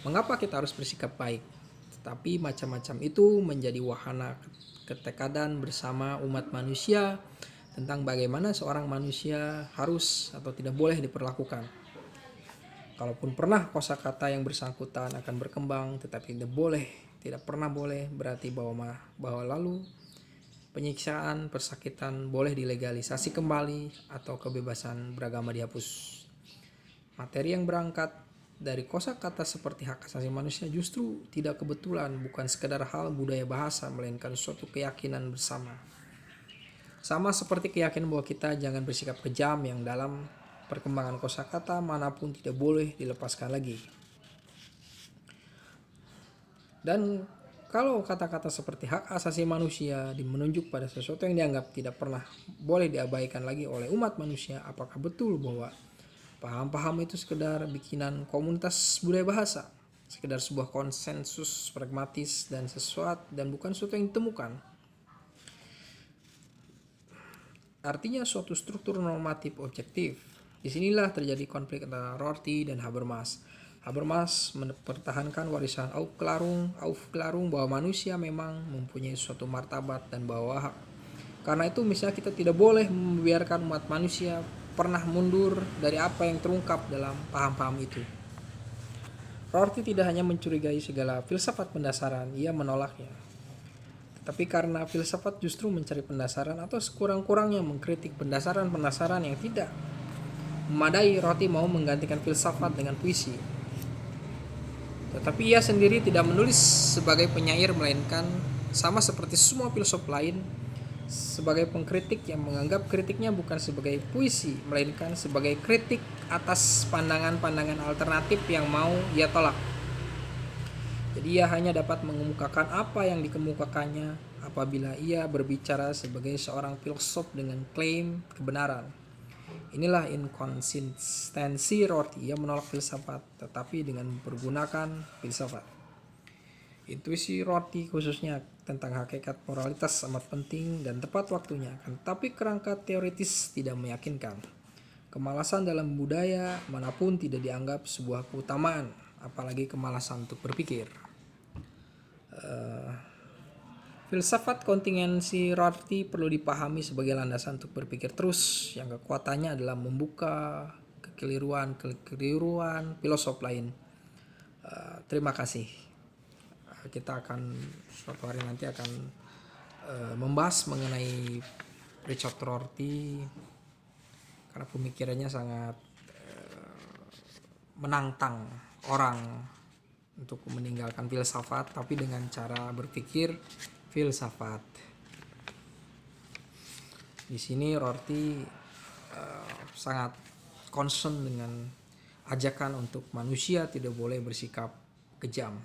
mengapa kita harus bersikap baik, tetapi macam-macam itu menjadi wahana ketekadan bersama umat manusia tentang bagaimana seorang manusia harus atau tidak boleh diperlakukan. Kalaupun pernah kosakata yang bersangkutan akan berkembang, tetapi tidak pernah boleh berarti bahwa lalu penyiksaan, persakitan boleh dilegalisasi kembali atau kebebasan beragama dihapus. Materi yang berangkat dari kosakata seperti hak asasi manusia justru tidak kebetulan bukan sekedar hal budaya bahasa, melainkan suatu keyakinan bersama. Sama seperti keyakinan bahwa kita jangan bersikap kejam yang dalam perkembangan kosakata manapun tidak boleh dilepaskan lagi. Dan kalau kata-kata seperti hak asasi manusia menunjuk pada sesuatu yang dianggap tidak pernah boleh diabaikan lagi oleh umat manusia, apakah betul bahwa paham-paham itu sekedar bikinan komunitas budaya bahasa, sekedar sebuah konsensus pragmatis dan bukan sesuatu yang ditemukan? Artinya suatu struktur normatif objektif. Disinilah terjadi konflik antara Rorty dan Habermas. Habermas mempertahankan warisan Aufklärung bahwa manusia memang mempunyai suatu martabat dan bahwa hak. Karena itu misalnya kita tidak boleh membiarkan umat manusia pernah mundur dari apa yang terungkap dalam paham-paham itu. Rorty tidak hanya mencurigai segala filsafat pendasaran, ia menolaknya. Tapi karena filsafat justru mencari pendasaran atau sekurang-kurangnya mengkritik pendasaran-pendasaran yang tidak memadai, Rorty mau menggantikan filsafat dengan puisi. Tetapi ia sendiri tidak menulis sebagai penyair, melainkan sama seperti semua filsuf lain sebagai pengkritik yang menganggap kritiknya bukan sebagai puisi, melainkan sebagai kritik atas pandangan-pandangan alternatif yang mau ia tolak. Jadi ia hanya dapat mengemukakan apa yang dikemukakannya apabila ia berbicara sebagai seorang filsuf dengan klaim kebenaran. Inilah inkonsistensi Rorty. Ia menolak filsafat tetapi dengan mempergunakan filsafat. Intuisi Rorty khususnya tentang hakikat moralitas amat penting dan tepat waktunya, tetapi kerangka teoritis tidak meyakinkan. Kemalasan dalam budaya manapun tidak dianggap sebuah keutamaan, apalagi kemalasan untuk berpikir. Filsafat kontingensi Rorty perlu dipahami sebagai landasan untuk berpikir terus, yang kekuatannya adalah membuka kekeliruan filosof lain. Terima kasih. Kita akan suatu hari nanti akan membahas mengenai Richard Rorty karena pemikirannya sangat menantang orang untuk meninggalkan filsafat tapi dengan cara berpikir filsafat. Di sini Rorty sangat concern dengan ajakan untuk manusia tidak boleh bersikap kejam.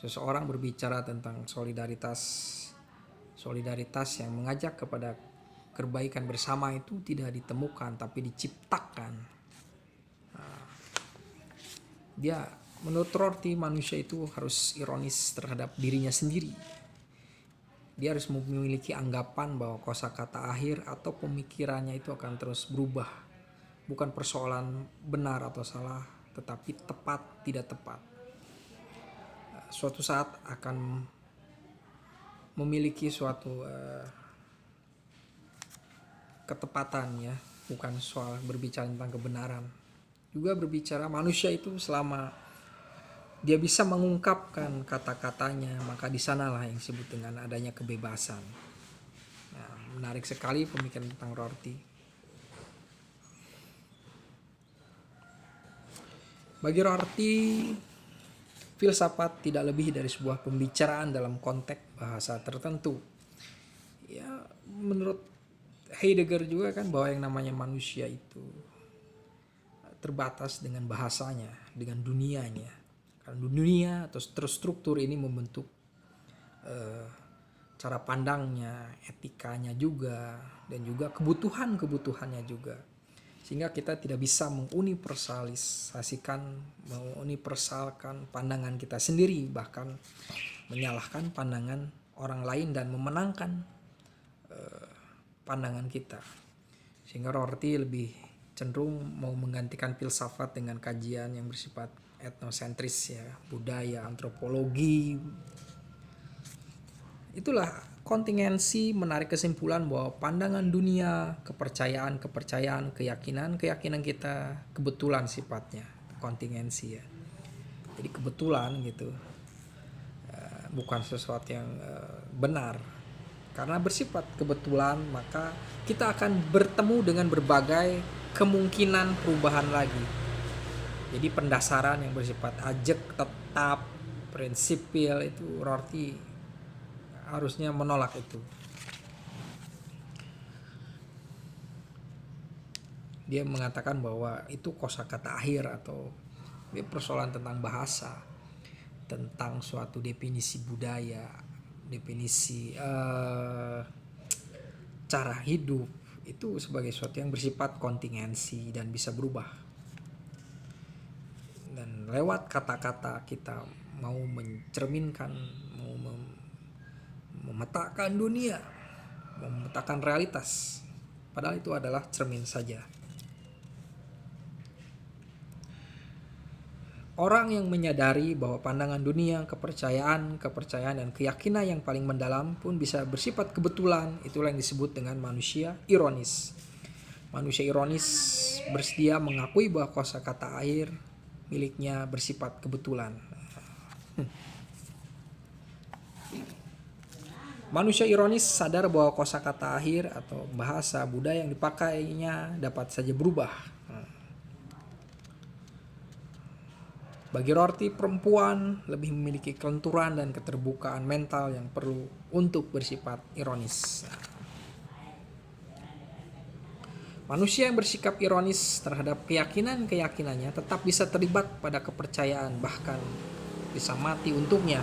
Seseorang berbicara tentang solidaritas yang mengajak kepada kebaikan bersama itu tidak ditemukan tapi diciptakan. Menurut Rorty, manusia itu harus ironis terhadap dirinya sendiri. Dia harus memiliki anggapan bahwa kosakata akhir atau pemikirannya itu akan terus berubah. Bukan persoalan benar atau salah, tetapi tepat tidak tepat. Suatu saat akan memiliki suatu ketepatan, ya, bukan soal berbicara tentang kebenaran. Juga berbicara manusia itu selama dia bisa mengungkapkan kata-katanya, maka di sanalah yang disebut dengan adanya kebebasan. Nah, menarik sekali pemikiran tentang Rorty. Bagi Rorty, filsafat tidak lebih dari sebuah pembicaraan dalam konteks bahasa tertentu. ya menurut Heidegger juga kan bahwa yang namanya manusia itu terbatas dengan bahasanya, dengan dunianya. Karena dunia atau terstruktur ini membentuk cara pandangnya, etikanya juga, dan juga kebutuhannya juga. Sehingga kita tidak bisa menguniversalkan pandangan kita sendiri, bahkan menyalahkan pandangan orang lain dan memenangkan pandangan kita. Sehingga Rorty lebih cenderung mau menggantikan filsafat dengan kajian yang bersifat etnosentris ya, budaya, antropologi. Itulah kontingensi menarik kesimpulan bahwa pandangan dunia, kepercayaan, keyakinan kita kebetulan sifatnya, kontingensi ya. Jadi kebetulan gitu, bukan sesuatu yang benar. Karena bersifat kebetulan, maka kita akan bertemu dengan berbagai kemungkinan perubahan lagi. Jadi pendasaran yang bersifat ajek, tetap, prinsipil itu Rorty harusnya menolak itu. Dia mengatakan bahwa itu kosakata akhir atau persoalan tentang bahasa, tentang suatu definisi budaya, definisi cara hidup itu sebagai sesuatu yang bersifat kontingensi dan bisa berubah. Dan lewat kata-kata kita mau mencerminkan, mau memetakan dunia, memetakan realitas, padahal itu adalah cermin saja. Orang yang menyadari bahwa pandangan dunia, kepercayaan dan keyakinan yang paling mendalam pun bisa bersifat kebetulan, itulah yang disebut dengan manusia ironis. Manusia ironis bersedia mengakui bahwa kosakata akhir miliknya bersifat kebetulan. Manusia ironis sadar bahwa kosakata akhir atau bahasa budaya yang dipakainya dapat saja berubah. Bagi Rorty, perempuan lebih memiliki kelenturan dan keterbukaan mental yang perlu untuk bersifat ironis. Manusia yang bersikap ironis terhadap keyakinannya tetap bisa terlibat pada kepercayaan, bahkan bisa mati untuknya.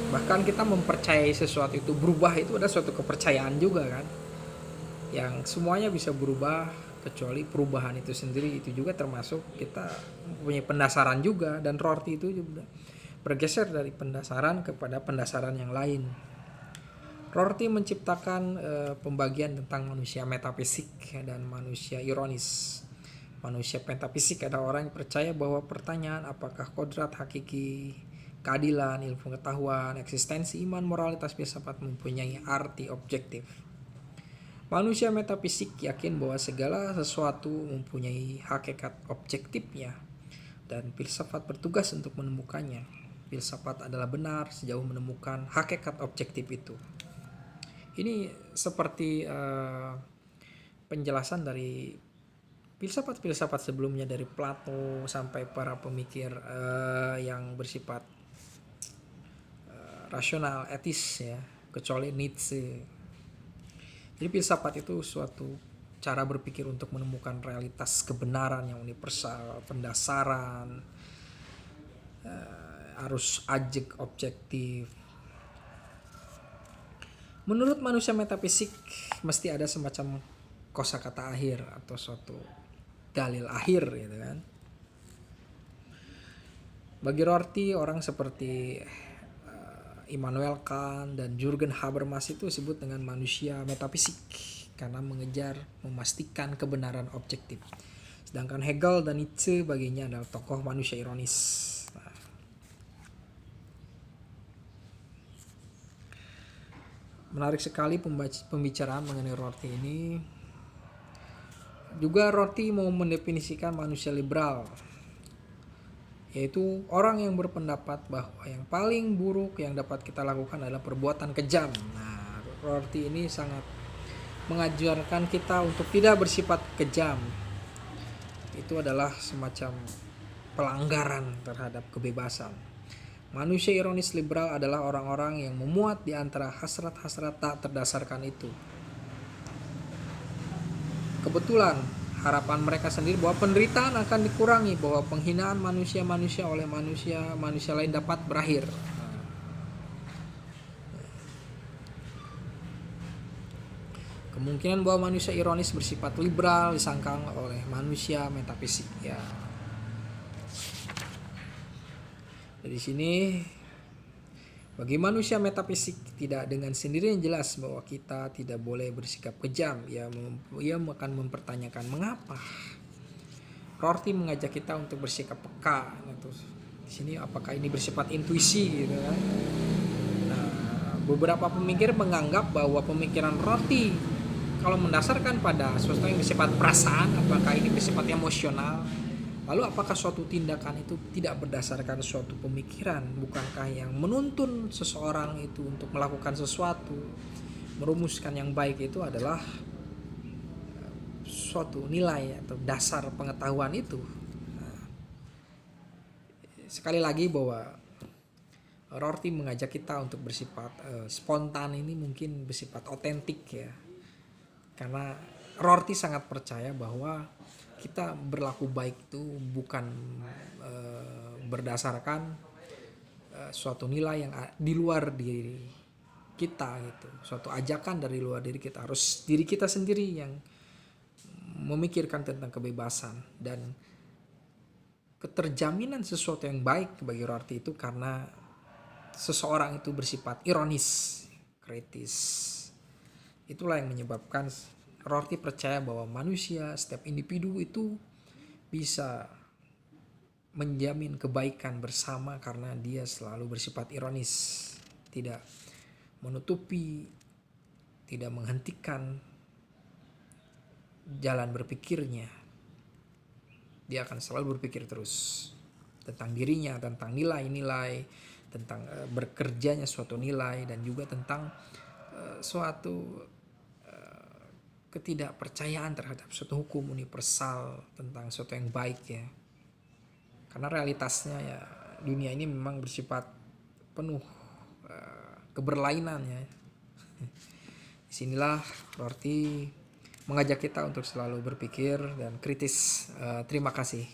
Bahkan kita mempercayai sesuatu itu berubah, itu ada suatu kepercayaan juga kan, yang semuanya bisa berubah kecuali perubahan itu sendiri. Itu juga termasuk kita punya pendasaran juga, dan Rorty itu juga bergeser dari pendasaran kepada pendasaran yang lain. Rorty menciptakan pembagian tentang manusia metafisik dan manusia ironis. Manusia metafisik adalah orang yang percaya bahwa pertanyaan apakah kodrat hakiki, keadilan, ilmu pengetahuan, eksistensi, iman, moralitas, filsafat mempunyai arti objektif. Manusia metafisik yakin bahwa segala sesuatu mempunyai hakikat objektifnya dan filsafat bertugas untuk menemukannya. Filsafat adalah benar sejauh menemukan hakikat objektif itu. Ini seperti penjelasan dari filsafat sebelumnya, dari Plato sampai para pemikir yang bersifat rasional, etis ya, kecuali Nietzsche. Jadi filsafat itu suatu cara berpikir untuk menemukan realitas kebenaran yang universal, pendasaran, harus ajek, objektif. Menurut manusia metafisik mesti ada semacam kosakata akhir atau suatu dalil akhir gitu kan. Bagi Rorty, orang seperti Immanuel Kant dan Jürgen Habermas itu disebut dengan manusia metafisik karena mengejar memastikan kebenaran objektif. Sedangkan Hegel dan Nietzsche baginya adalah tokoh manusia ironis. Menarik sekali pembicaraan mengenai Rorty ini. Juga Rorty mau mendefinisikan manusia liberal, yaitu orang yang berpendapat bahwa yang paling buruk yang dapat kita lakukan adalah perbuatan kejam. Nah, Rorty ini sangat mengajarkan kita untuk tidak bersifat kejam. Itu adalah semacam pelanggaran terhadap kebebasan. Manusia ironis liberal adalah orang-orang yang memuat di antara hasrat-hasrat tak terdasarkan itu. Kebetulan harapan mereka sendiri bahwa penderitaan akan dikurangi, bahwa penghinaan manusia-manusia oleh manusia lain dapat berakhir. Kemungkinan bahwa manusia ironis bersifat liberal disangkal oleh manusia metafisik ya. Dari sini bagi manusia metafisik tidak dengan sendirinya jelas bahwa kita tidak boleh bersikap kejam. Ia akan mempertanyakan mengapa. Rorty mengajak kita untuk bersikap peka. Di sini apakah ini bersifat intuisi gitu kan? Nah, beberapa pemikir menganggap bahwa pemikiran Rorty kalau mendasarkan pada sesuatu yang bersifat perasaan, apakah ini bersifat emosional? Lalu apakah suatu tindakan itu tidak berdasarkan suatu pemikiran? Bukankah yang menuntun seseorang itu untuk melakukan sesuatu, merumuskan yang baik itu adalah suatu nilai atau dasar pengetahuan itu? Nah, sekali lagi bahwa Rorty mengajak kita untuk bersifat spontan, ini mungkin bersifat otentik ya. Karena Rorty sangat percaya bahwa kita berlaku baik itu bukan berdasarkan suatu nilai yang di luar diri kita gitu, suatu ajakan dari luar diri kita. Harus diri kita sendiri yang memikirkan tentang kebebasan dan keterjaminan sesuatu yang baik bagi Rorty itu karena seseorang itu bersifat ironis, kritis. Itulah yang menyebabkan Rorty percaya bahwa manusia, setiap individu itu bisa menjamin kebaikan bersama karena dia selalu bersifat ironis, tidak menutupi, tidak menghentikan jalan berpikirnya. Dia akan selalu berpikir terus tentang dirinya, tentang nilai-nilai, tentang bekerjanya suatu nilai, dan juga tentang suatu ketidakpercayaan terhadap suatu hukum universal, tentang sesuatu yang baik ya. Karena realitasnya ya, dunia ini memang bersifat penuh keberlainan ya. Disinilah Rorty mengajak kita untuk selalu berpikir dan kritis. Terima kasih.